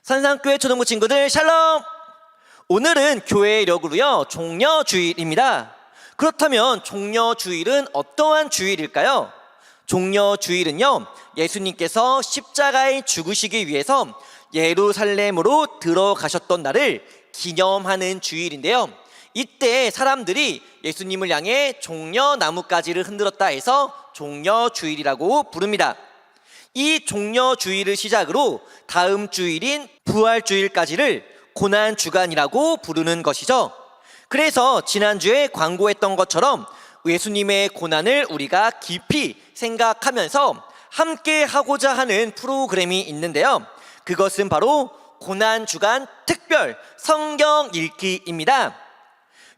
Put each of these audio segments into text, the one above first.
산상교회 초등부 친구들 샬롬! 오늘은 교회의 력으로요 종려주일입니다. 그렇다면 종려주일은 어떠한 주일일까요? 종려주일은요 예수님께서 십자가에 죽으시기 위해서 예루살렘으로 들어가셨던 날을 기념하는 주일인데요, 이때 사람들이 예수님을 향해 종려나뭇가지를 흔들었다 해서 종려주일이라고 부릅니다. 이 종려주일을 시작으로 다음 주일인 부활주일까지를 고난주간이라고 부르는 것이죠. 그래서 지난주에 광고했던 것처럼 예수님의 고난을 우리가 깊이 생각하면서 함께 하고자 하는 프로그램이 있는데요, 그것은 바로 고난주간 특별 성경 읽기입니다.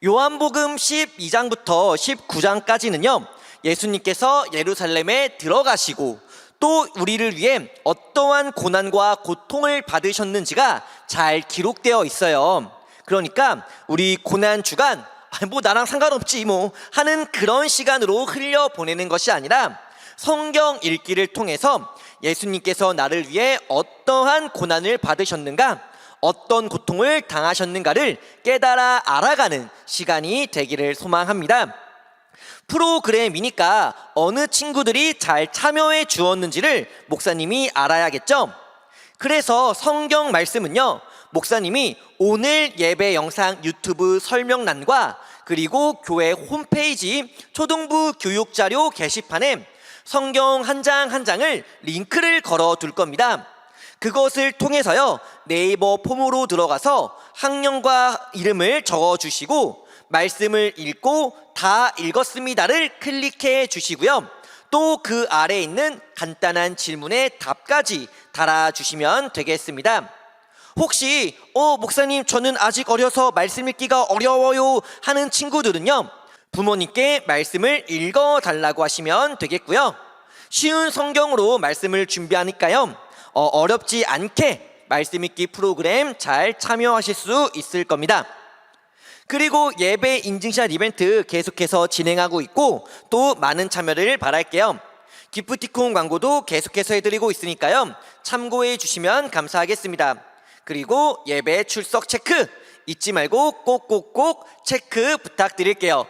요한복음 12장부터 19장까지는요 예수님께서 예루살렘에 들어가시고 또 우리를 위해 어떠한 고난과 고통을 받으셨는지가 잘 기록되어 있어요. 그러니까 우리 고난주간 뭐 나랑 상관없지 뭐 하는 그런 시간으로 흘려보내는 것이 아니라 성경 읽기를 통해서 예수님께서 나를 위해 어떠한 고난을 받으셨는가, 어떤 고통을 당하셨는가를 깨달아 알아가는 시간이 되기를 소망합니다. 프로그램이니까 어느 친구들이 잘 참여해 주었는지를 목사님이 알아야겠죠. 그래서 성경 말씀은요 목사님이 오늘 예배 영상 유튜브 설명란과 그리고 교회 홈페이지 초등부 교육자료 게시판에 성경 한 장 한 장을 링크를 걸어 둘 겁니다. 그것을 통해서요 네이버 폼으로 들어가서 학년과 이름을 적어 주시고 말씀을 읽고 다 읽었습니다를 클릭해 주시고요, 또 그 아래에 있는 간단한 질문에 답까지 달아주시면 되겠습니다. 혹시 목사님 저는 아직 어려서 말씀 읽기가 어려워요 하는 친구들은요 부모님께 말씀을 읽어달라고 하시면 되겠고요, 쉬운 성경으로 말씀을 준비하니까요 어렵지 않게 말씀 읽기 프로그램 잘 참여하실 수 있을 겁니다. 그리고 예배 인증샷 이벤트 계속해서 진행하고 있고 또 많은 참여를 바랄게요. 기프티콘 광고도 계속해서 해드리고 있으니까요 참고해 주시면 감사하겠습니다. 그리고 예배 출석 체크 잊지 말고 꼭꼭꼭 체크 부탁드릴게요.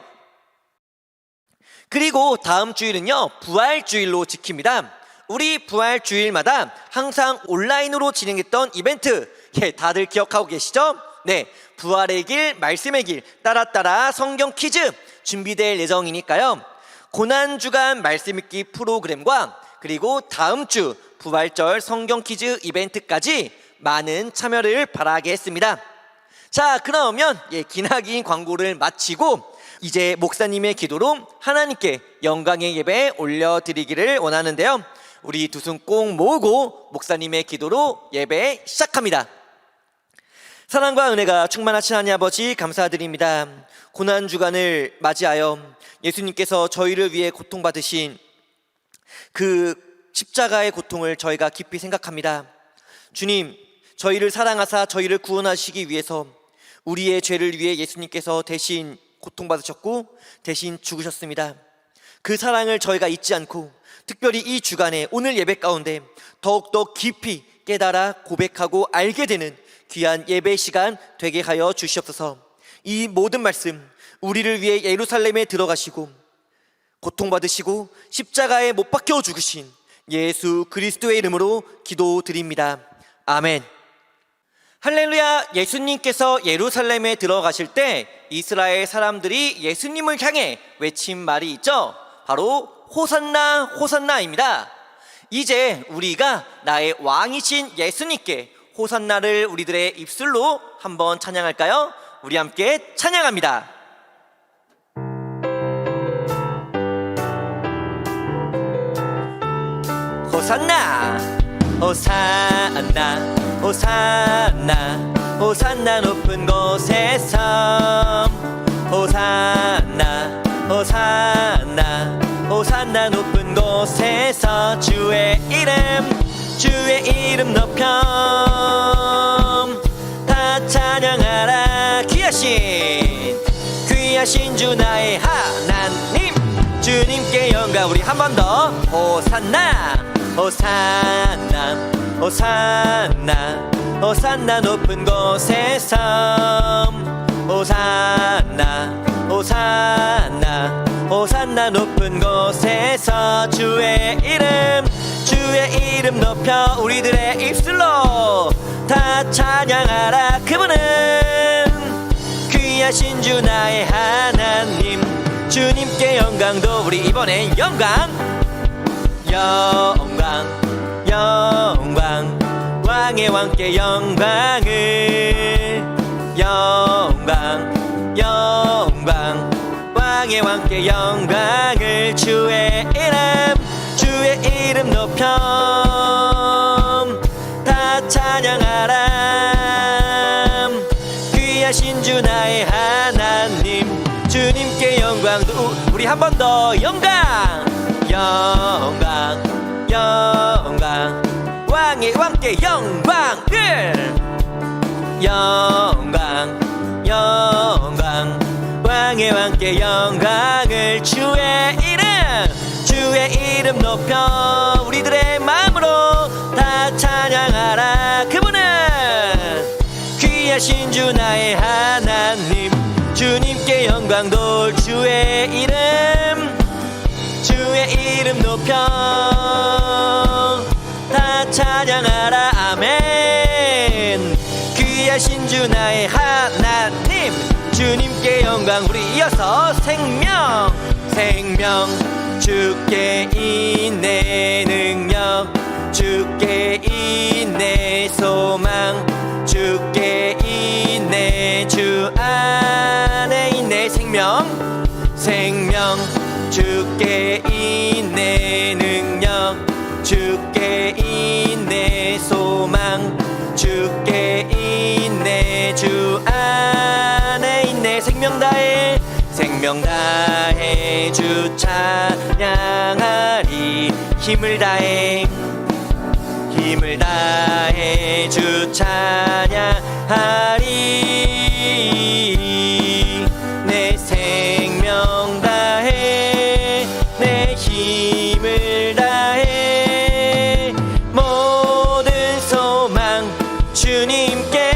그리고 다음 주일은요 부활주일로 지킵니다. 우리 부활주일마다 항상 온라인으로 진행했던 이벤트 다들 기억하고 계시죠? 네, 부활의 길, 말씀의 길, 따라 성경 퀴즈 준비될 예정이니까요 고난주간 말씀 읽기 프로그램과 그리고 다음 주 부활절 성경 퀴즈 이벤트까지 많은 참여를 바라겠습니다. 자, 그러면 기나긴 광고를 마치고 이제 목사님의 기도로 하나님께 영광의 예배 올려드리기를 원하는데요, 우리 두 손 꼭 모으고 목사님의 기도로 예배 시작합니다. 사랑과 은혜가 충만하신 하나님 아버지 감사드립니다. 고난주간을 맞이하여 예수님께서 저희를 위해 고통받으신 그 십자가의 고통을 저희가 깊이 생각합니다. 주님, 저희를 사랑하사 저희를 구원하시기 위해서 우리의 죄를 위해 예수님께서 대신 고통받으셨고 대신 죽으셨습니다. 그 사랑을 저희가 잊지 않고 특별히 이 주간에 오늘 예배 가운데 더욱더 깊이 깨달아 고백하고 알게 되는 귀한 예배 시간 되게 하여 주시옵소서. 이 모든 말씀 우리를 위해 예루살렘에 들어가시고 고통받으시고 십자가에 못 박혀 죽으신 예수 그리스도의 이름으로 기도드립니다. 아멘. 할렐루야. 예수님께서 예루살렘에 들어가실 때 이스라엘 사람들이 예수님을 향해 외친 말이 있죠. 바로 호산나 호산나입니다. 이제 우리가 나의 왕이신 예수님께 호산나를 우리들의 입술로 한번 찬양할까요? 우리 함께 찬양합니다. 호산나 호산나 호산나 호산나 높은 곳에서 호산나 호산나 호산나 높은 곳에서 주의 이름 높여 다 찬양하라. 귀하신 주 나의 하나님 주님께 영광. 우리 한 번 더 호산나 호산나 호산나 호산나 높은 곳에서 호산나 호산나 호산나 높은 곳에서 주의 이름 높여 우리들의 입술로 다 찬양하라. 그분은 귀하신 주 나의 하나님. 주님께 영광도 우리 이번엔 영광 왕의 왕께 영광을 왕의 왕께 영광을 주의 이름 높여 다 찬양하라. 귀하신 주 나의 하나님. 주님께 영광도 우리 한 번 더 영광 왕의 왕께 영광을 왕의 왕께 영광을 주의 이름 높여 우리들의 마음으로 다 찬양하라. 그분은 귀하신 주 나의 하나님. 주님께 영광도 주의 이름 높여 다 찬양하라. 아멘. 귀하신 주 나의 하나님. 주님께 영광. 우리 이어서 생명 주께 있네 능력 주께 있네 소망 주께 있네 주 안에 있네 생명 주께 있네 능력 주께 있네 소망 주께 있네 주 안에 있네 생명 다해 주 찬양하리. 힘을 다해 주 찬양하리. 내 생명 다해 내 힘을 다해 모든 소망 주님께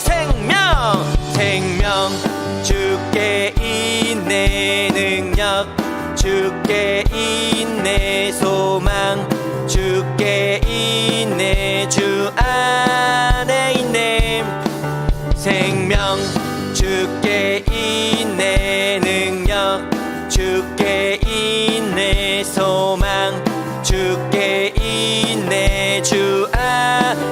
생명 주께 있네 능력 주께 있네 소망 주께 있네 주 안에 있네 생명 주께 있네 능력 주께 있네 소망 주께 있네 주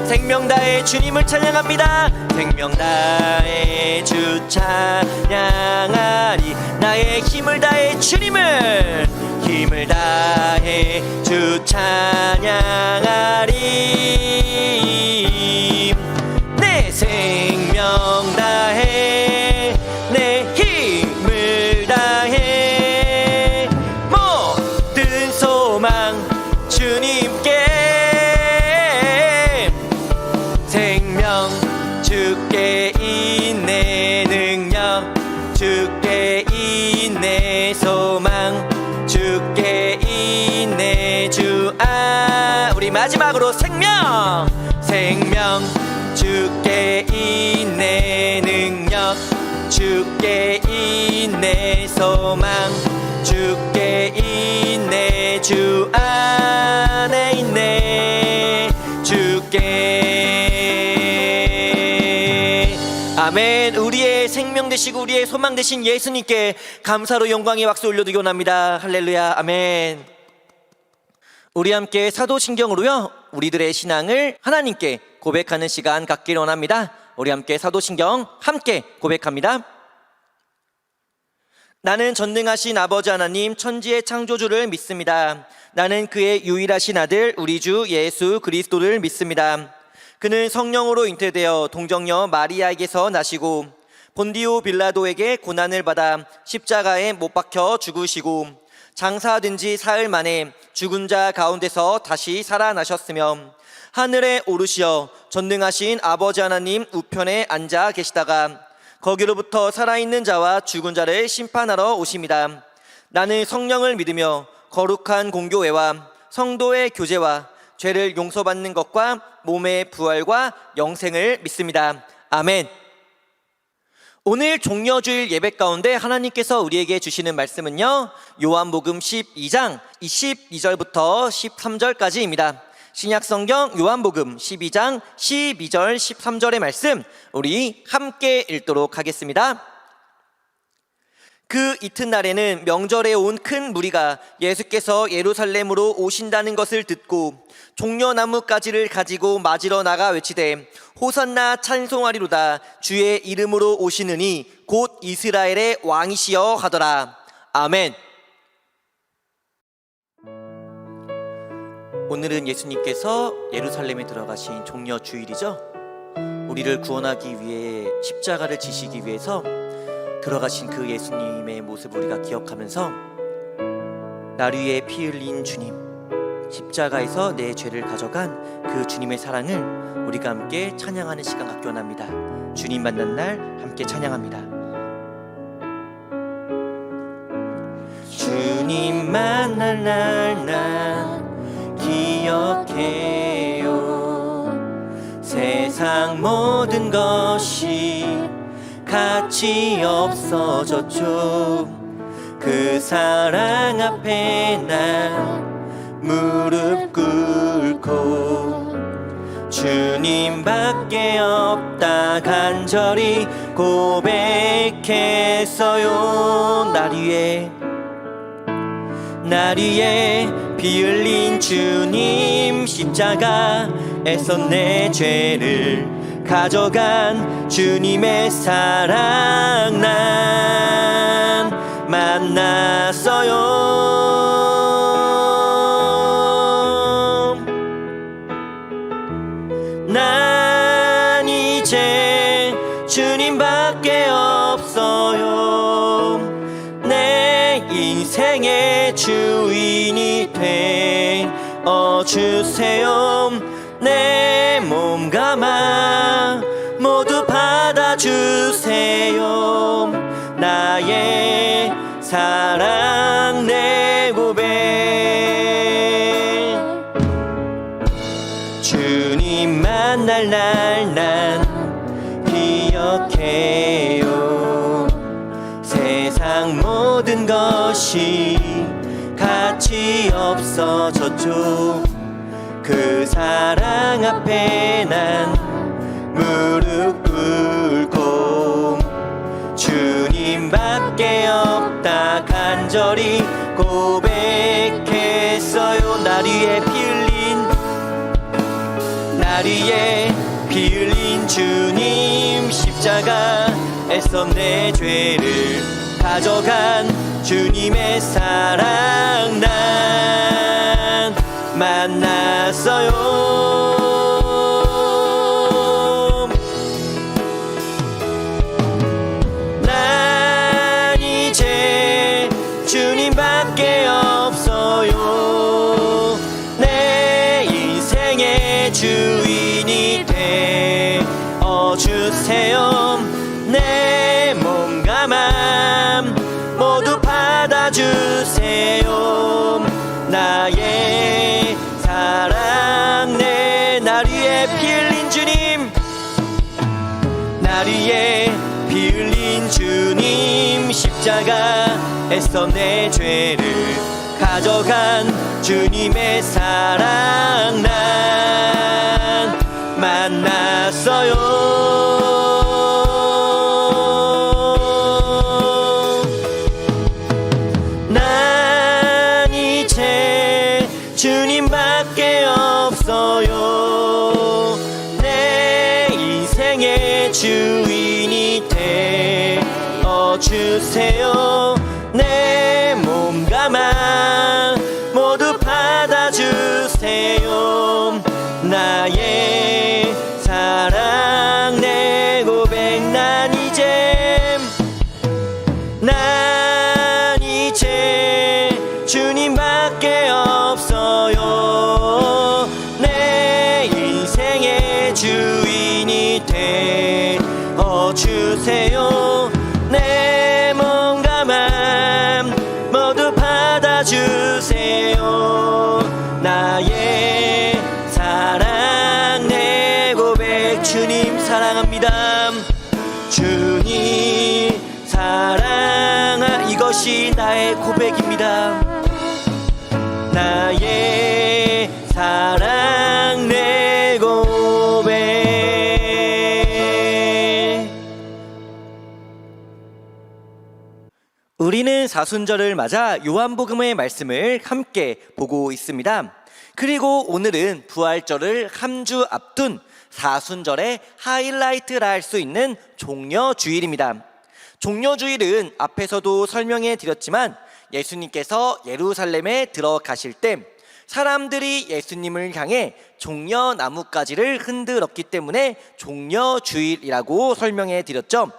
생명 다해 주님을 찬양합니다. 생명 다해 주 찬양하리. 나의 힘을 다해 주님을 힘을 다해 주 찬양하리. 내 생명 다해 내 힘을 다해 모든 소망 주님께 생명 주께 있네 능력 주께 있네 소망 주께 있네 주 우리 마지막으로 생명 주께 있네 능력 주께 있네 소망 주께 있네 주 안에 있네 주께. 아멘. 우리의 생명 되시고 우리의 소망 되신 예수님께 감사로 영광의 박수 올려드리기 원합니다. 할렐루야. 아멘. 우리 함께 사도신경으로요 우리들의 신앙을 하나님께 고백하는 시간 갖기를 원합니다. 우리 함께 사도신경 함께 고백합니다. 나는 전능하신 아버지 하나님 천지의 창조주를 믿습니다. 나는 그의 유일하신 아들 우리 주 예수 그리스도를 믿습니다. 그는 성령으로 잉태되어 동정녀 마리아에게서 나시고 본디오 빌라도에게 고난을 받아 십자가에 못 박혀 죽으시고 장사된 지 사흘 만에 죽은 자 가운데서 다시 살아나셨으며 하늘에 오르시어 전능하신 아버지 하나님 우편에 앉아 계시다가 거기로부터 살아있는 자와 죽은 자를 심판하러 오십니다. 나는 성령을 믿으며 거룩한 공교회와 성도의 교제와 죄를 용서받는 것과 몸의 부활과 영생을 믿습니다. 아멘. 오늘 종려주일 예배 가운데 하나님께서 우리에게 주시는 말씀은요, 요한복음 12장 22절부터 13절까지입니다. 신약성경 요한복음 12장 12절 13절의 말씀, 우리 함께 읽도록 하겠습니다. 그 이튿날에는 명절에 온 큰 무리가 예수께서 예루살렘으로 오신다는 것을 듣고 종려나무 가지를 가지고 맞으러 나가 외치되 호산나 찬송하리로다, 주의 이름으로 오시느니 곧 이스라엘의 왕이시여 하더라. 아멘. 오늘은 예수님께서 예루살렘에 들어가신 종려주일이죠. 우리를 구원하기 위해 십자가를 지시기 위해서 들어가신 그 예수님의 모습을 우리가 기억하면서 날 위해 피 흘린 주님, 십자가에서 내 죄를 가져간 그 주님의 사랑을 우리가 함께 찬양하는 시간 갖기 원합니다. 주님 만난 날 함께 찬양합니다. 주님 만날 날 난 기억해요. 세상 모든 것이 가치 없어졌죠. 그 사랑 앞에 난 무릎 꿇고 주님밖에 없다 간절히 고백했어요. 날 위해 피 흘린 주님, 십자가에서 내 죄를 가져간 주님의 사랑 난 만났어요. 난 이제 주님밖에 없어요. 내 인생의 주인이 되어 주세요. 내 몸과 맘 모두 받아주세요. 나의 사랑 내 고백, 주님 만날 날 난 기억해요. 세상 모든 것이 가치 없어졌죠. 그 사랑 앞에 난 무릎 꿇고 주님밖에 없다 간절히 고백했어요. 날 위해 피 흘린 주님, 십자가에서 내 죄를 가져간 주님의 사랑 난 만났어요. 난 이제 주님밖에 없어요. 내 인생의 주인이 되어 주세요. 내 몸과 맘 모두 받아주세요. 나의 사랑 날 위해 피 흘린 주님, 날 위해 피 흘린 주님, 십자가에서 내 죄를 가져간 주님의 사랑 난 만났어요. 주님밖에 없어요. 내 인생의 주인이 되어 주세요. 내 몸과 맘 모두 받아주세요. 나의 사랑 내 고백, 난 이제 주님밖에 없어요. 내 인생의 주인이 되어 주세요. 내 몸과 맘 모두 받아주세요. 나의 주님 사랑합니다. 주님 이것이 나의 고백입니다. 나의 사랑 내 고백. 우리는 사순절을 맞아 요한복음의 말씀을 함께 보고 있습니다. 그리고 오늘은 부활절을 한 주 앞둔 사순절의 하이라이트라 할 수 있는 종려주일입니다. 종려주일은 앞에서도 설명해 드렸지만 예수님께서 예루살렘에 들어가실 때 사람들이 예수님을 향해 종려나뭇가지를 흔들었기 때문에 종려주일이라고 설명해 드렸죠.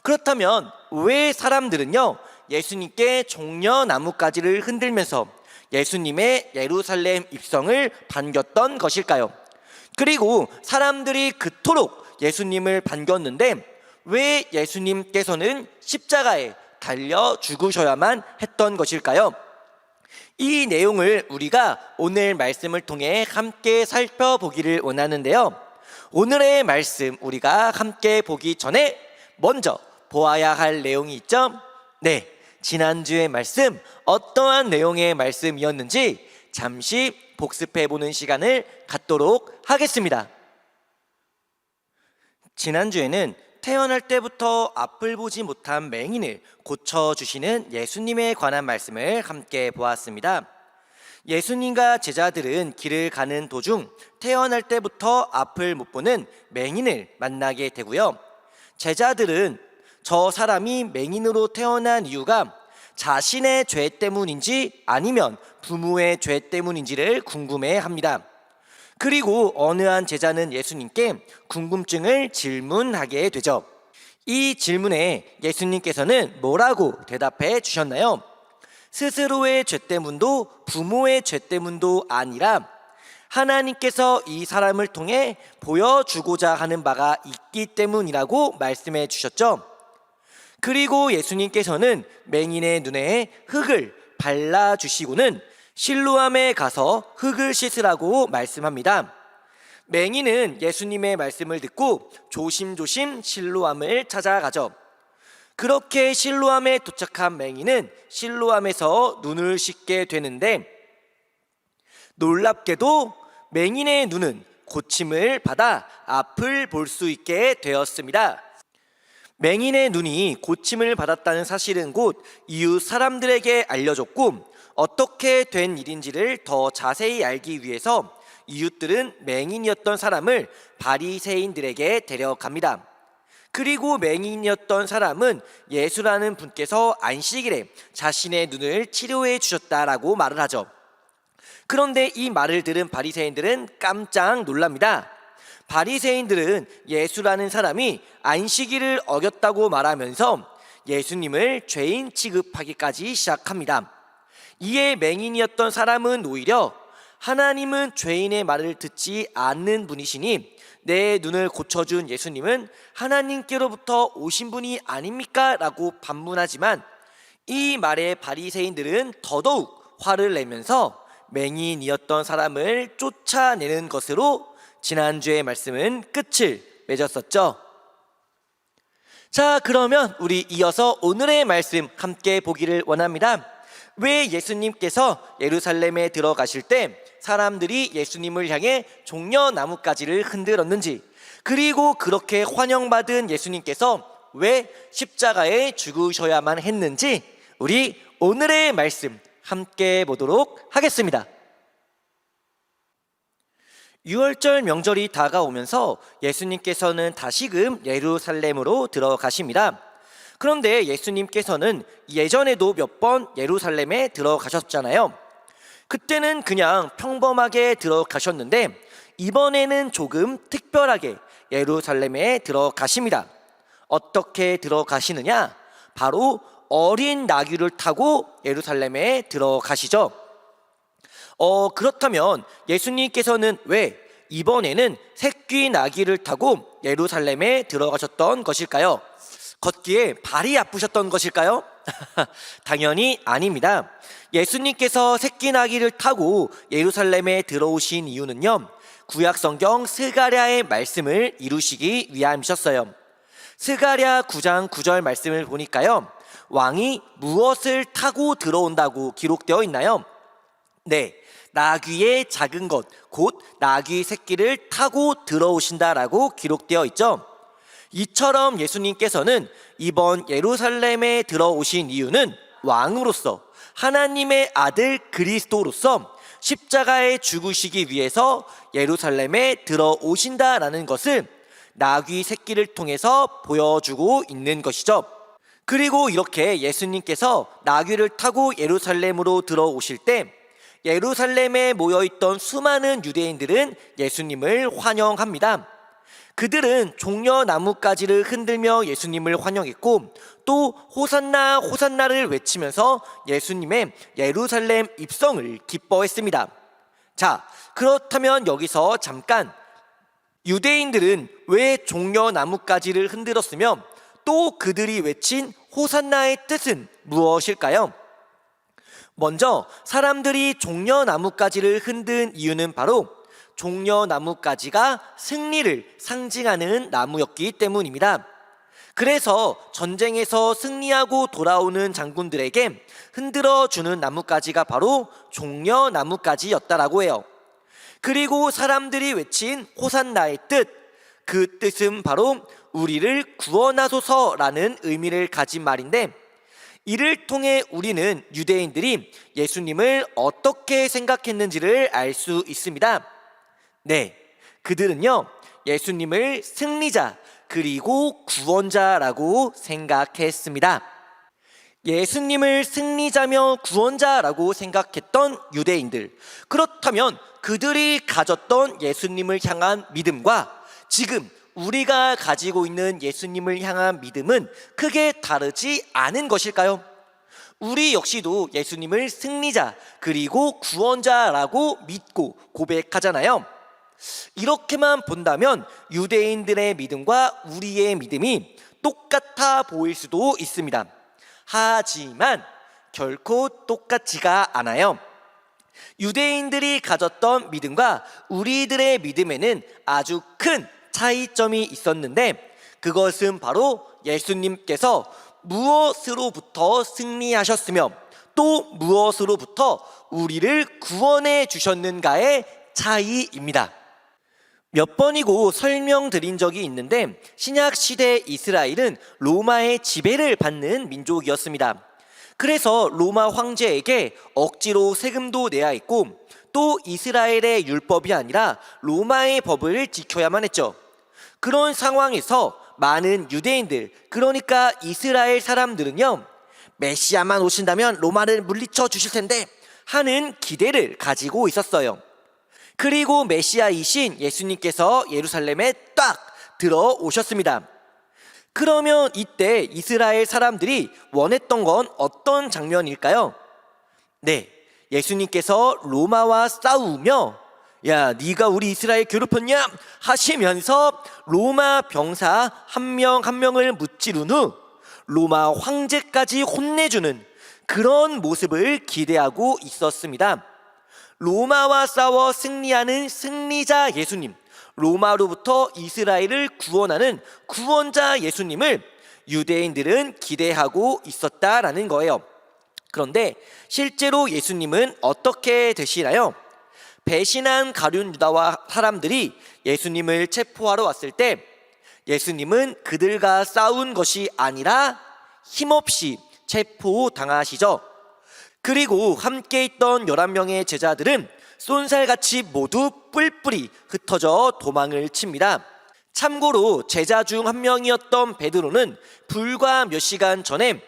그렇다면 왜 사람들은요 예수님께 종려나뭇가지를 흔들면서 예수님의 예루살렘 입성을 반겼던 것일까요? 그리고 사람들이 그토록 예수님을 반겼는데 왜 예수님께서는 십자가에 달려 죽으셔야만 했던 것일까요? 이 내용을 우리가 오늘 말씀을 통해 함께 살펴보기를 원하는데요. 오늘의 말씀 우리가 함께 보기 전에 먼저 보아야 할 내용이 있죠? 네, 지난주의 말씀 어떠한 내용의 말씀이었는지 잠시 복습해보는 시간을 갖도록 하겠습니다. 지난주에는 태어날 때부터 앞을 보지 못한 맹인을 고쳐주시는 예수님에 관한 말씀을 함께 보았습니다. 예수님과 제자들은 길을 가는 도중 태어날 때부터 앞을 못 보는 맹인을 만나게 되고요. 제자들은 저 사람이 맹인으로 태어난 이유가 자신의 죄 때문인지 아니면 부모의 죄 때문인지를 궁금해합니다. 그리고 어느 한 제자는 예수님께 궁금증을 질문하게 되죠. 이 질문에 예수님께서는 뭐라고 대답해 주셨나요? 스스로의 죄 때문도 부모의 죄 때문도 아니라 하나님께서 이 사람을 통해 보여주고자 하는 바가 있기 때문이라고 말씀해 주셨죠. 그리고 예수님께서는 맹인의 눈에 흙을 발라주시고는 실로암에 가서 흙을 씻으라고 말씀합니다. 맹인은 예수님의 말씀을 듣고 조심조심 실로암을 찾아가죠. 그렇게 실로암에 도착한 맹인은 실로암에서 눈을 씻게 되는데 놀랍게도 맹인의 눈은 고침을 받아 앞을 볼 수 있게 되었습니다. 맹인의 눈이 고침을 받았다는 사실은 곧 이웃 사람들에게 알려졌고 어떻게 된 일인지를 더 자세히 알기 위해서 이웃들은 맹인이었던 사람을 바리새인들에게 데려갑니다. 그리고 맹인이었던 사람은 예수라는 분께서 안식일에 자신의 눈을 치료해 주셨다라고 말을 하죠. 그런데 이 말을 들은 바리새인들은 깜짝 놀랍니다. 바리새인들은 예수라는 사람이 안식일을 어겼다고 말하면서 예수님을 죄인 취급하기까지 시작합니다. 이에 맹인이었던 사람은 오히려 하나님은 죄인의 말을 듣지 않는 분이시니 내 눈을 고쳐준 예수님은 하나님께로부터 오신 분이 아닙니까? 라고 반문하지만 이 말에 바리새인들은 더더욱 화를 내면서 맹인이었던 사람을 쫓아내는 것으로 지난주의 말씀은 끝을 맺었었죠. 자, 그러면 우리 이어서 오늘의 말씀 함께 보기를 원합니다. 왜 예수님께서 예루살렘에 들어가실 때 사람들이 예수님을 향해 종려나뭇가지를 흔들었는지, 그리고 그렇게 환영받은 예수님께서 왜 십자가에 죽으셔야만 했는지 우리 오늘의 말씀 함께 보도록 하겠습니다. 유월절 명절이 다가오면서 예수님께서는 다시금 예루살렘으로 들어가십니다. 그런데 예수님께서는 예전에도 몇 번 예루살렘에 들어가셨잖아요. 그때는 그냥 평범하게 들어가셨는데 이번에는 조금 특별하게 예루살렘에 들어가십니다. 어떻게 들어가시느냐? 바로 어린 나귀를 타고 예루살렘에 들어가시죠. 그렇다면 예수님께서는 왜 이번에는 새끼 나귀를 타고 예루살렘에 들어가셨던 것일까요? 걷기에 발이 아프셨던 것일까요? 당연히 아닙니다. 예수님께서 새끼 나귀를 타고 예루살렘에 들어오신 이유는요, 구약성경 스가랴의 말씀을 이루시기 위함이셨어요. 스가랴 9장 9절 말씀을 보니까요, 왕이 무엇을 타고 들어온다고 기록되어 있나요? 네, 나귀의 작은 것, 곧 나귀 새끼를 타고 들어오신다라고 기록되어 있죠. 이처럼 예수님께서는 이번 예루살렘에 들어오신 이유는 왕으로서, 하나님의 아들 그리스도로서 십자가에 죽으시기 위해서 예루살렘에 들어오신다라는 것을 나귀 새끼를 통해서 보여주고 있는 것이죠. 그리고 이렇게 예수님께서 나귀를 타고 예루살렘으로 들어오실 때 예루살렘에 모여있던 수많은 유대인들은 예수님을 환영합니다. 그들은 종려 나뭇가지를 흔들며 예수님을 환영했고, 또 호산나 호산나를 외치면서 예수님의 예루살렘 입성을 기뻐했습니다. 자, 그렇다면 여기서 잠깐, 유대인들은 왜 종려 나뭇가지를 흔들었으며 또 그들이 외친 호산나의 뜻은 무엇일까요? 먼저 사람들이 종려 나뭇가지를 흔든 이유는 바로 종려 나뭇가지가 승리를 상징하는 나무였기 때문입니다. 그래서 전쟁에서 승리하고 돌아오는 장군들에게 흔들어주는 나뭇가지가 바로 종려 나뭇가지였다라고 해요. 그리고 사람들이 외친 호산나의 뜻, 그 뜻은 바로 우리를 구원하소서라는 의미를 가진 말인데, 이를 통해 우리는 유대인들이 예수님을 어떻게 생각했는지를 알 수 있습니다. 네, 그들은요, 예수님을 승리자 그리고 구원자라고 생각했습니다. 예수님을 승리자며 구원자라고 생각했던 유대인들, 그렇다면 그들이 가졌던 예수님을 향한 믿음과 지금 우리가 가지고 있는 예수님을 향한 믿음은 크게 다르지 않은 것일까요? 우리 역시도 예수님을 승리자 그리고 구원자라고 믿고 고백하잖아요. 이렇게만 본다면 유대인들의 믿음과 우리의 믿음이 똑같아 보일 수도 있습니다. 하지만 결코 똑같지가 않아요. 유대인들이 가졌던 믿음과 우리들의 믿음에는 아주 큰 차이점이 있었는데, 그것은 바로 예수님께서 무엇으로부터 승리하셨으며 또 무엇으로부터 우리를 구원해 주셨는가의 차이입니다. 몇 번이고 설명드린 적이 있는데, 신약시대 이스라엘은 로마의 지배를 받는 민족이었습니다. 그래서 로마 황제에게 억지로 세금도 내야 했고, 또 이스라엘의 율법이 아니라 로마의 법을 지켜야만 했죠. 그런 상황에서 많은 유대인들, 그러니까 이스라엘 사람들은요, 메시아만 오신다면 로마를 물리쳐 주실 텐데 하는 기대를 가지고 있었어요. 그리고 메시아이신 예수님께서 예루살렘에 딱 들어오셨습니다. 그러면 이때 이스라엘 사람들이 원했던 건 어떤 장면일까요? 네, 예수님께서 로마와 싸우며 야, 네가 우리 이스라엘 괴롭혔냐? 하시면서 로마 병사 한 명 한 명을 무찌른 후 로마 황제까지 혼내주는 그런 모습을 기대하고 있었습니다. 로마와 싸워 승리하는 승리자 예수님, 로마로부터 이스라엘을 구원하는 구원자 예수님을 유대인들은 기대하고 있었다라는 거예요. 그런데 실제로 예수님은 어떻게 되시나요? 배신한 가룟 유다와 사람들이 예수님을 체포하러 왔을 때 예수님은 그들과 싸운 것이 아니라 힘없이 체포당하시죠. 그리고 함께 있던 11명의 제자들은 쏜살같이 모두 뿔뿔이 흩어져 도망을 칩니다. 참고로 제자 중 한 명이었던 베드로는 불과 몇 시간 전에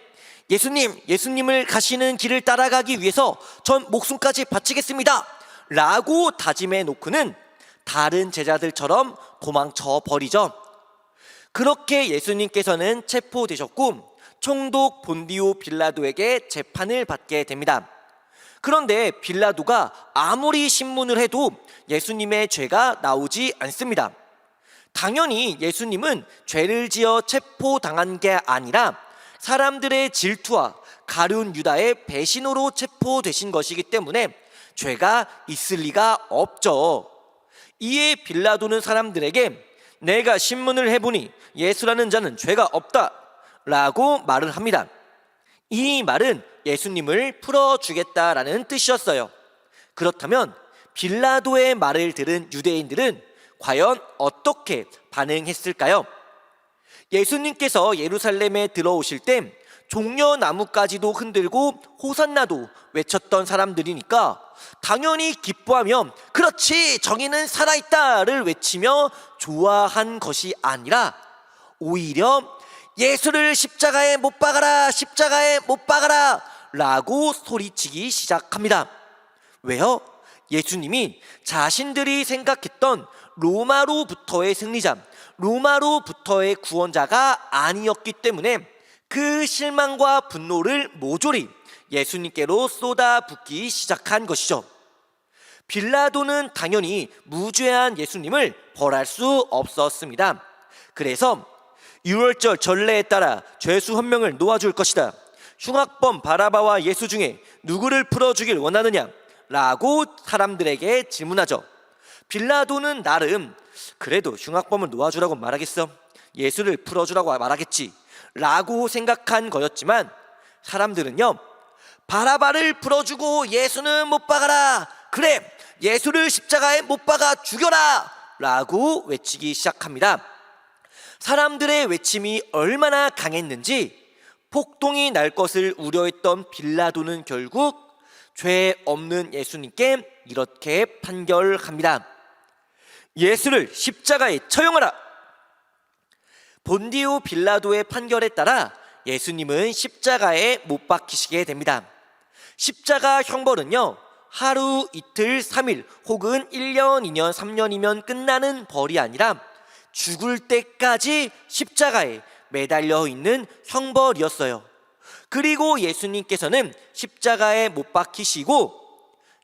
예수님을 가시는 길을 따라가기 위해서 전 목숨까지 바치겠습니다 라고 다짐해 놓고는 다른 제자들처럼 도망쳐 버리죠. 그렇게 예수님께서는 체포되셨고 총독 본디오 빌라도에게 재판을 받게 됩니다. 그런데 빌라도가 아무리 신문을 해도 예수님의 죄가 나오지 않습니다. 당연히 예수님은 죄를 지어 체포당한 게 아니라 사람들의 질투와 가룟 유다의 배신으로 체포되신 것이기 때문에 죄가 있을 리가 없죠. 이에 빌라도는 사람들에게 내가 신문을 해보니 예수라는 자는 죄가 없다 라고 말을 합니다. 이 말은 예수님을 풀어주겠다라는 뜻이었어요. 그렇다면 빌라도의 말을 들은 유대인들은 과연 어떻게 반응했을까요? 예수님께서 예루살렘에 들어오실 때 종려나무까지도 흔들고 호산나도 외쳤던 사람들이니까 당연히 기뻐하며 그렇지 정의는 살아있다를 외치며 좋아한 것이 아니라 오히려 예수를 십자가에 못 박아라, 십자가에 못 박아라 라고 소리치기 시작합니다. 왜요? 예수님이 자신들이 생각했던 로마로부터의 승리자, 로마로부터의 구원자가 아니었기 때문에 그 실망과 분노를 모조리 예수님께로 쏟아붓기 시작한 것이죠. 빌라도는 당연히 무죄한 예수님을 벌할 수 없었습니다. 그래서 유월절 전례에 따라 죄수 한 명을 놓아줄 것이다. 흉악범 바라바와 예수 중에 누구를 풀어주길 원하느냐? 라고 사람들에게 질문하죠. 빌라도는 나름 그래도 흉악범을 놓아주라고 말하겠어? 예수를 풀어주라고 말하겠지 라고 생각한 거였지만 사람들은요, 바라바를 풀어주고 예수는 못 박아라, 그래 예수를 십자가에 못 박아 죽여라 라고 외치기 시작합니다. 사람들의 외침이 얼마나 강했는지 폭동이 날 것을 우려했던 빌라도는 결국 죄 없는 예수님께 이렇게 판결합니다. 예수를 십자가에 처형하라. 본디오 빌라도의 판결에 따라 예수님은 십자가에 못 박히시게 됩니다. 십자가 형벌은요, 하루, 이틀, 3일 혹은 1년, 2년, 3년이면 끝나는 벌이 아니라 죽을 때까지 십자가에 매달려 있는 형벌이었어요. 그리고 예수님께서는 십자가에 못 박히시고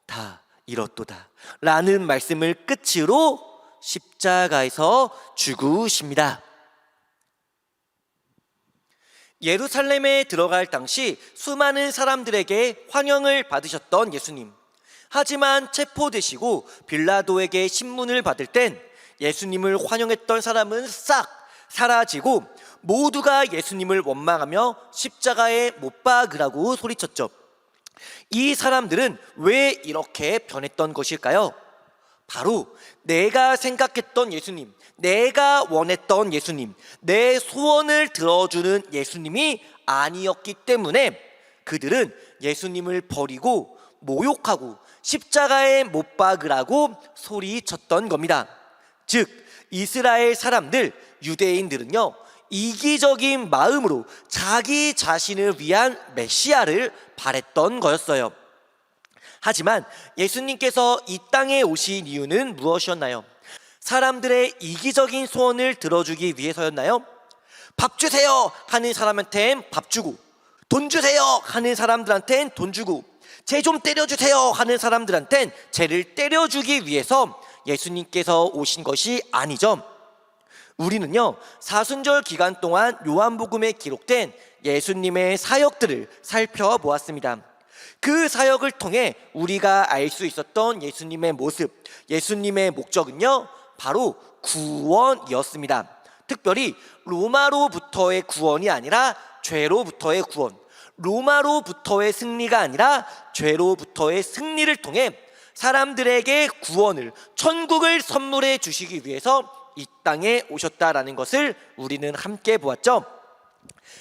다 이렇도다 라는 말씀을 끝으로 십자가에서 죽으십니다. 예루살렘에 들어갈 당시 수많은 사람들에게 환영을 받으셨던 예수님. 하지만 체포되시고 빌라도에게 신문을 받을 땐 예수님을 환영했던 사람은 싹 사라지고 모두가 예수님을 원망하며 십자가에 못 박으라고 소리쳤죠. 이 사람들은 왜 이렇게 변했던 것일까요? 바로 내가 생각했던 예수님, 내가 원했던 예수님, 내 소원을 들어주는 예수님이 아니었기 때문에 그들은 예수님을 버리고 모욕하고 십자가에 못 박으라고 소리쳤던 겁니다. 즉 이스라엘 사람들, 유대인들은요, 이기적인 마음으로 자기 자신을 위한 메시아를 바랬던 거였어요. 하지만 예수님께서 이 땅에 오신 이유는 무엇이었나요? 사람들의 이기적인 소원을 들어주기 위해서였나요? 밥 주세요 하는 사람한텐 밥 주고, 돈 주세요 하는 사람들한텐 돈 주고, 쟤 좀 때려주세요 하는 사람들한텐 쟤를 때려주기 위해서 예수님께서 오신 것이 아니죠. 우리는요, 사순절 기간 동안 요한복음에 기록된 예수님의 사역들을 살펴보았습니다. 그 사역을 통해 우리가 알 수 있었던 예수님의 모습, 예수님의 목적은요, 바로 구원이었습니다. 특별히 로마로부터의 구원이 아니라 죄로부터의 구원, 로마로부터의 승리가 아니라 죄로부터의 승리를 통해 사람들에게 구원을, 천국을 선물해 주시기 위해서 이 땅에 오셨다라는 것을 우리는 함께 보았죠.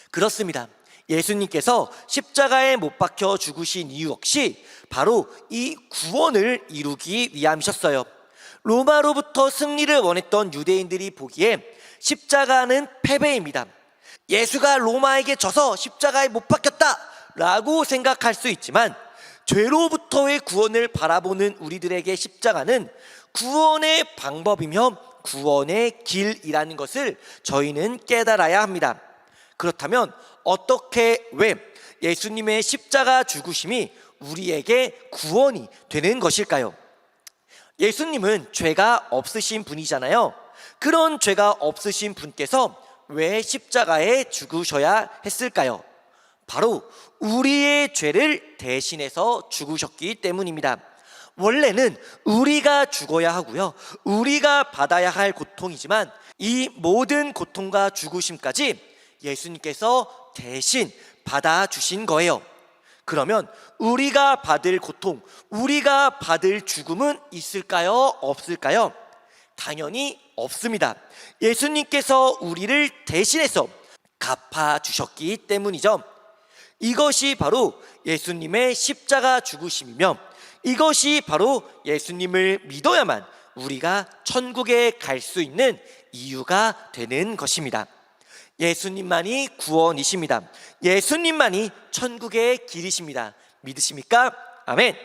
그렇습니다. 예수님께서 십자가에 못 박혀 죽으신 이유 역시 바로 이 구원을 이루기 위함이셨어요. 로마로부터 승리를 원했던 유대인들이 보기에 십자가는 패배입니다. 예수가 로마에게 져서 십자가에 못 박혔다 라고 생각할 수 있지만, 죄로부터의 구원을 바라보는 우리들에게 십자가는 구원의 방법이며 구원의 길이라는 것을 저희는 깨달아야 합니다. 그렇다면 어떻게, 왜 예수님의 십자가 죽으심이 우리에게 구원이 되는 것일까요? 예수님은 죄가 없으신 분이잖아요. 그런 죄가 없으신 분께서 왜 십자가에 죽으셔야 했을까요? 바로 우리의 죄를 대신해서 죽으셨기 때문입니다. 원래는 우리가 죽어야 하고요, 우리가 받아야 할 고통이지만 이 모든 고통과 죽으심까지 예수님께서 대신 받아주신 거예요. 그러면 우리가 받을 고통, 우리가 받을 죽음은 있을까요? 없을까요? 당연히 없습니다. 예수님께서 우리를 대신해서 갚아주셨기 때문이죠. 이것이 바로 예수님의 십자가 죽으심이며, 이것이 바로 예수님을 믿어야만 우리가 천국에 갈 수 있는 이유가 되는 것입니다. 예수님만이 구원이십니다. 예수님만이 천국의 길이십니다. 믿으십니까? 아멘.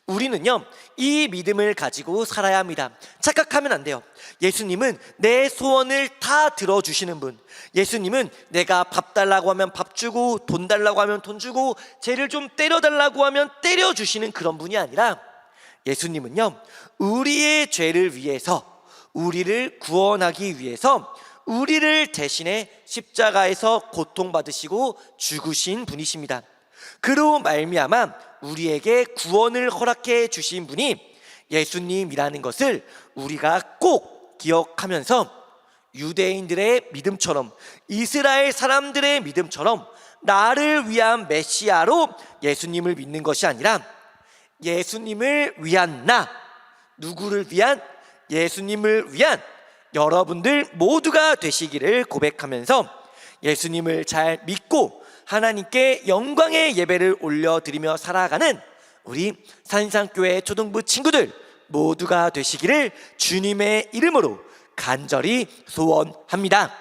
우리는요, 이 믿음을 가지고 살아야 합니다. 착각하면 안 돼요. 예수님은 내 소원을 다 들어주시는 분, 예수님은 내가 밥 달라고 하면 밥 주고, 돈 달라고 하면 돈 주고, 쟤를 좀 때려달라고 하면 때려주시는 그런 분이 아니라, 예수님은요, 우리의 죄를 위해서, 우리를 구원하기 위해서 우리를 대신해 십자가에서 고통받으시고 죽으신 분이십니다. 그로 말미암아 우리에게 구원을 허락해 주신 분이 예수님이라는 것을 우리가 꼭 기억하면서, 유대인들의 믿음처럼, 이스라엘 사람들의 믿음처럼 나를 위한 메시아로 예수님을 믿는 것이 아니라, 예수님을 위한 나, 누구를 위한? 예수님을 위한 여러분들 모두가 되시기를 고백하면서 예수님을 잘 믿고 하나님께 영광의 예배를 올려드리며 살아가는 우리 산상교회 초등부 친구들 모두가 되시기를 주님의 이름으로 간절히 소원합니다.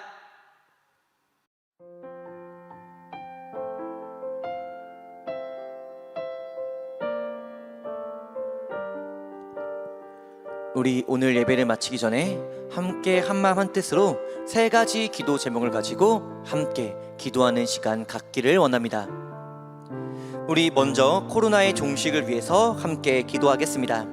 우리 오늘 예배를 마치기 전에 함께 한마음 한뜻으로 세 가지 기도 제목을 가지고 함께 기도하는 시간 갖기를 원합니다. 우리 먼저 코로나의 종식을 위해서 함께 기도하겠습니다.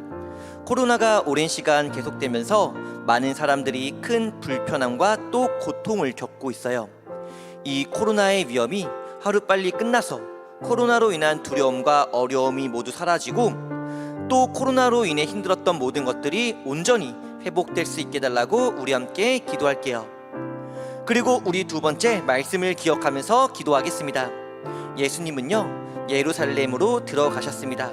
코로나가 오랜 시간 계속되면서 많은 사람들이 큰 불편함과 또 고통을 겪고 있어요. 이 코로나의 위험이 하루빨리 끝나서 코로나로 인한 두려움과 어려움이 모두 사라지고, 또 코로나로 인해 힘들었던 모든 것들이 온전히 회복될 수 있게 달라고 우리 함께 기도할게요. 그리고 우리 두 번째 말씀을 기억하면서 기도하겠습니다. 예수님은요, 예루살렘으로 들어가셨습니다.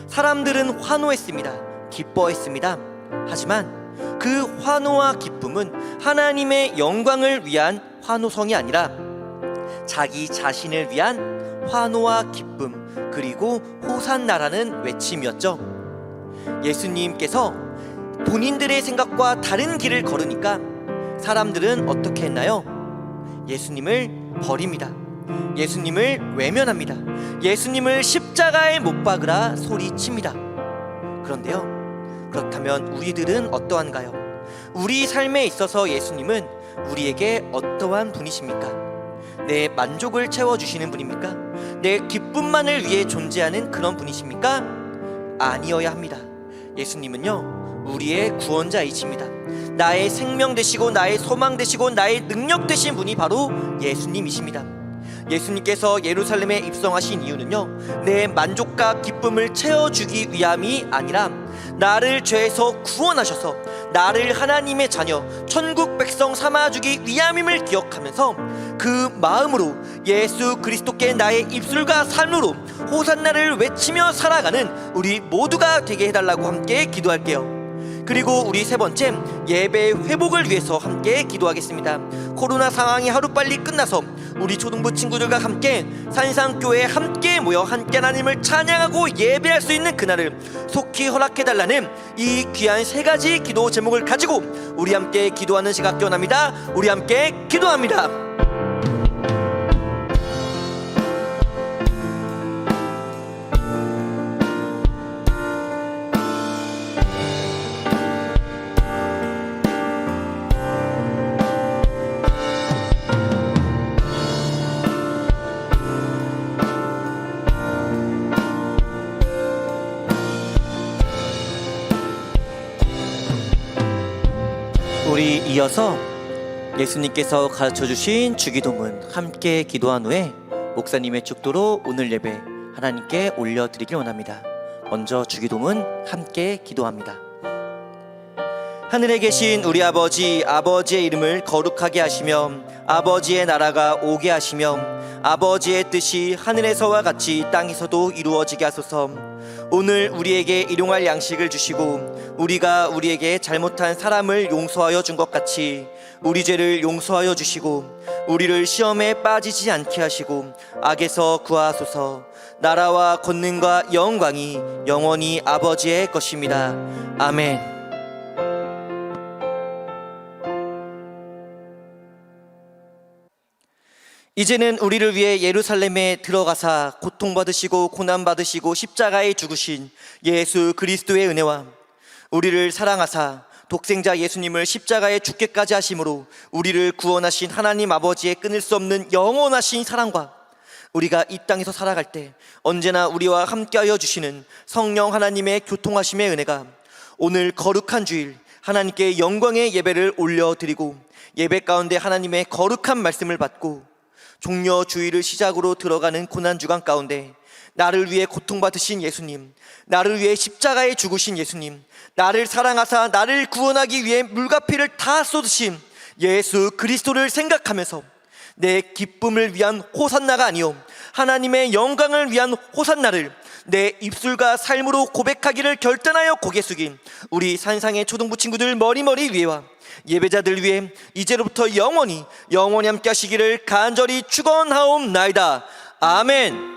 사람들은 환호했습니다. 기뻐했습니다. 하지만 그 환호와 기쁨은 하나님의 영광을 위한 환호성이 아니라 자기 자신을 위한 환호와 기쁨, 그리고 호산나라는 외침이었죠. 예수님께서 본인들의 생각과 다른 길을 걸으니까 사람들은 어떻게 했나요? 예수님을 버립니다. 예수님을 외면합니다. 예수님을 십자가에 못 박으라 소리칩니다. 그런데요, 그렇다면 우리들은 어떠한가요? 우리 삶에 있어서 예수님은 우리에게 어떠한 분이십니까? 내 만족을 채워주시는 분입니까? 내 기쁨만을 위해 존재하는 그런 분이십니까? 아니어야 합니다. 예수님은요, 우리의 구원자이십니다. 나의 생명 되시고 나의 소망 되시고 나의 능력 되신 분이 바로 예수님이십니다. 예수님께서 예루살렘에 입성하신 이유는요, 내 만족과 기쁨을 채워주기 위함이 아니라 나를 죄에서 구원하셔서 나를 하나님의 자녀, 천국 백성 삼아주기 위함임을 기억하면서 그 마음으로 예수 그리스도께 나의 입술과 삶으로 호산나를 외치며 살아가는 우리 모두가 되게 해달라고 함께 기도할게요. 그리고 우리 세 번째, 예배 회복을 위해서 함께 기도하겠습니다. 코로나 상황이 하루빨리 끝나서 우리 초등부 친구들과 함께 산상교회에 함께 모여 함께 하나님을 찬양하고 예배할 수 있는 그날을 속히 허락해달라는 이 귀한 세 가지 기도 제목을 가지고 우리 함께 기도하는 시각 원합니다. 우리 함께 기도합니다. 우리 이어서 예수님께서 가르쳐주신 주기도문 함께 기도한 후에 목사님의 축도로 오늘 예배 하나님께 올려드리길 원합니다. 먼저 주기도문 함께 기도합니다. 하늘에 계신 우리 아버지, 아버지의 이름을 거룩하게 하시며 아버지의 나라가 오게 하시며 아버지의 뜻이 하늘에서와 같이 땅에서도 이루어지게 하소서. 오늘 우리에게 일용할 양식을 주시고 우리가 우리에게 잘못한 사람을 용서하여 준 것 같이 우리 죄를 용서하여 주시고 우리를 시험에 빠지지 않게 하시고 악에서 구하소서. 나라와 권능과 영광이 영원히 아버지의 것입니다. 아멘. 이제는 우리를 위해 예루살렘에 들어가사 고통받으시고 고난받으시고 십자가에 죽으신 예수 그리스도의 은혜와 우리를 사랑하사 독생자 예수님을 십자가에 죽게까지 하심으로 우리를 구원하신 하나님 아버지의 끊을 수 없는 영원하신 사랑과 우리가 이 땅에서 살아갈 때 언제나 우리와 함께하여 주시는 성령 하나님의 교통하심의 은혜가 오늘 거룩한 주일 하나님께 영광의 예배를 올려드리고 예배 가운데 하나님의 거룩한 말씀을 받고 종려 주일을 시작으로 들어가는 고난주간 가운데 나를 위해 고통받으신 예수님, 나를 위해 십자가에 죽으신 예수님, 나를 사랑하사 나를 구원하기 위해 물과 피를 다 쏟으신 예수 그리스도를 생각하면서 내 기쁨을 위한 호산나가 아니요 하나님의 영광을 위한 호산나를 내 입술과 삶으로 고백하기를 결단하여 고개 숙인 우리 산상의 초등부 친구들 머리머리 위에와 예배자들 위해 이제로부터 영원히 함께 하시기를 간절히 축원하옵나이다. 아멘.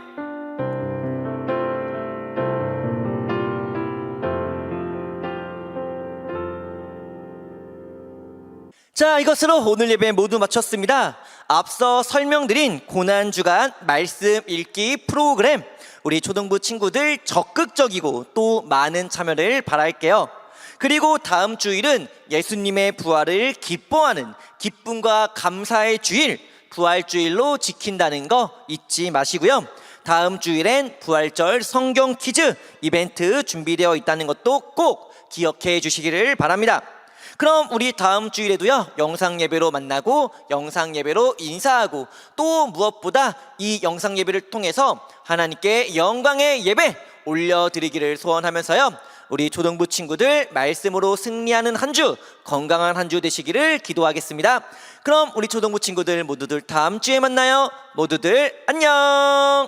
자, 이것으로 오늘 예배 모두 마쳤습니다. 앞서 설명드린 고난주간 말씀 읽기 프로그램 우리 초등부 친구들 적극적이고 또 많은 참여를 바랄게요. 그리고 다음 주일은 예수님의 부활을 기뻐하는 기쁨과 감사의 주일 부활주일로 지킨다는 거 잊지 마시고요. 다음 주일엔 부활절 성경 퀴즈 이벤트 준비되어 있다는 것도 꼭 기억해 주시기를 바랍니다. 그럼 우리 다음 주일에도요 영상 예배로 만나고 영상 예배로 인사하고 또 무엇보다 이 영상 예배를 통해서 하나님께 영광의 예배 올려드리기를 소원하면서요 우리 초등부 친구들 말씀으로 승리하는 한 주 건강한 한 주 되시기를 기도하겠습니다. 그럼 우리 초등부 친구들 모두들 다음 주에 만나요. 모두들 안녕.